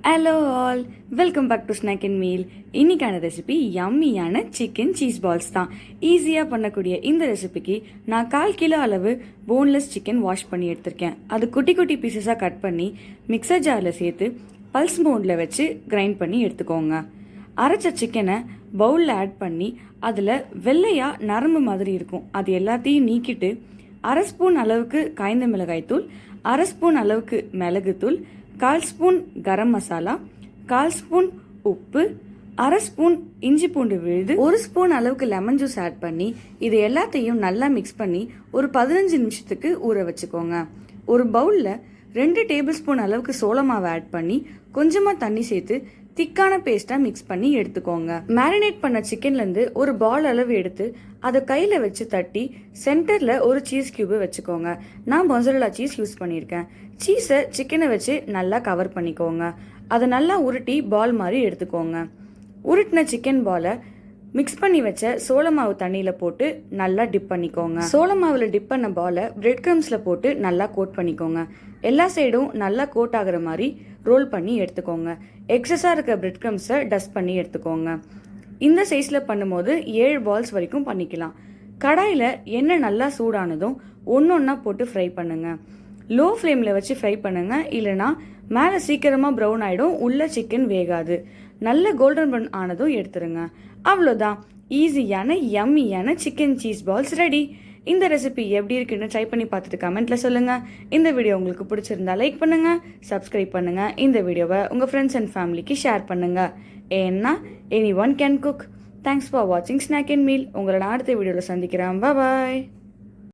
Hello all, welcome back to snack and meal. இன்னைக்கான recipe யம்மியான chicken cheese balls தான். ஈஸியாக பண்ணக்கூடிய இந்த ரெசிபிக்கு நான் 1/4 கிலோ அளவு போன்லெஸ் சிக்கன் வாஷ் பண்ணி எடுத்திருக்கேன். அது குட்டி குட்டி பீசஸாக கட் பண்ணி மிக்சர் ஜாரில் சேர்த்து பல்ஸ் மோடில் வச்சு கிரைண்ட் பண்ணி எடுத்துக்கோங்க. அரைச்ச சிக்கனை பவுலில் ஆட் பண்ணி அதில் வெள்ளையாக நரம்பு மாதிரி இருக்கும், அது எல்லாத்தையும் நீக்கிட்டு 1/2 ஸ்பூன் அளவுக்கு காய்ந்த மிளகாய்த்தூள், 1/2 ஸ்பூன் அளவுக்கு மிளகுத்தூள், 1/4 ஸ்பூன் கரம் மசாலா, 1/4 ஸ்பூன் உப்பு, 1/2 ஸ்பூன் இஞ்சி பூண்டு விழுது, 1 ஸ்பூன் அளவுக்கு லெமன் ஜூஸ் ஆட் பண்ணி இது எல்லாத்தையும் நல்லா மிக்ஸ் பண்ணி ஒரு 15 நிமிஷத்துக்கு ஊற வச்சுக்கோங்க. ஒரு பவுலில் 2 டேபிள் ஸ்பூன் அளவுக்கு சோள மாவை ஆட் பண்ணி கொஞ்சமாக தண்ணி சேர்த்து திக்கான பேஸ்ட்டாக மிக்ஸ் பண்ணி எடுத்துக்கோங்க. மேரினேட் பண்ண சிக்கன்லேருந்து ஒரு பால் அளவு எடுத்து அதை கையில் வச்சு தட்டி சென்டரில் ஒரு சீஸ் கியூபை வச்சுக்கோங்க. நான் மொசரல்லா சீஸ் யூஸ் பண்ணியிருக்கேன். சீஸை சிக்கனை வச்சு நல்லா கவர் பண்ணிக்கோங்க. அதை நல்லா உருட்டி பால் மாதிரி எடுத்துக்கோங்க. உருட்டின சிக்கன் பாலை மிக்ஸ் பண்ணி வச்ச சோள மாவு தண்ணியில் போட்டு நல்லா டிப் பண்ணிக்கோங்க. சோள மாவில் டிப் பண்ண பாலை பிரெட் க்ரம்ஸில் போட்டு நல்லா கோட் பண்ணிக்கோங்க. எல்லா சைடும் நல்லா கோட் ஆகிற மாதிரி ரோல் பண்ணி எடுத்துக்கோங்க. எக்ஸஸாக இருக்க பிரெட் க்ரம்ஸை டஸ்ட் பண்ணி எடுத்துக்கோங்க. இந்த சைஸில் பண்ணும்போது 7 பால்ஸ் வரைக்கும் பண்ணிக்கலாம். கடாயில் எண்ணெய் நல்லா சூடானதும் ஒன்றா போட்டு ஃப்ரை பண்ணுங்க. லோ ஃப்ளேமில் வச்சு ஃப்ரை பண்ணுங்க, இல்லைனா மேலே சீக்கிரமாக ப்ரௌன் ஆகிடும், உள்ள சிக்கன் வேகாது. நல்ல கோல்டன் ப்ரௌன் ஆனதும் எடுத்துருங்க. அவ்வளோதான், ஈஸியான யம்மியான சிக்கன் சீஸ் பால்ஸ் ரெடி. இந்த ரெசிபி எப்படி இருக்குன்னு ட்ரை பண்ணி பார்த்துட்டு கமெண்ட்டில் சொல்லுங்கள். இந்த வீடியோ உங்களுக்கு பிடிச்சிருந்தா லைக் பண்ணுங்கள், சப்ஸ்கிரைப் பண்ணுங்கள். இந்த வீடியோவை உங்கள் ஃப்ரெண்ட்ஸ் அண்ட் ஃபேமிலிக்கு ஷேர் பண்ணுங்கள். ஏன்னா any one can cook. Thanks for வாட்சிங் ஸ்நாக் அண்ட் மீல். உங்களை நான் அடுத்த வீடியோவில் சந்திக்கிறேன். பாய்.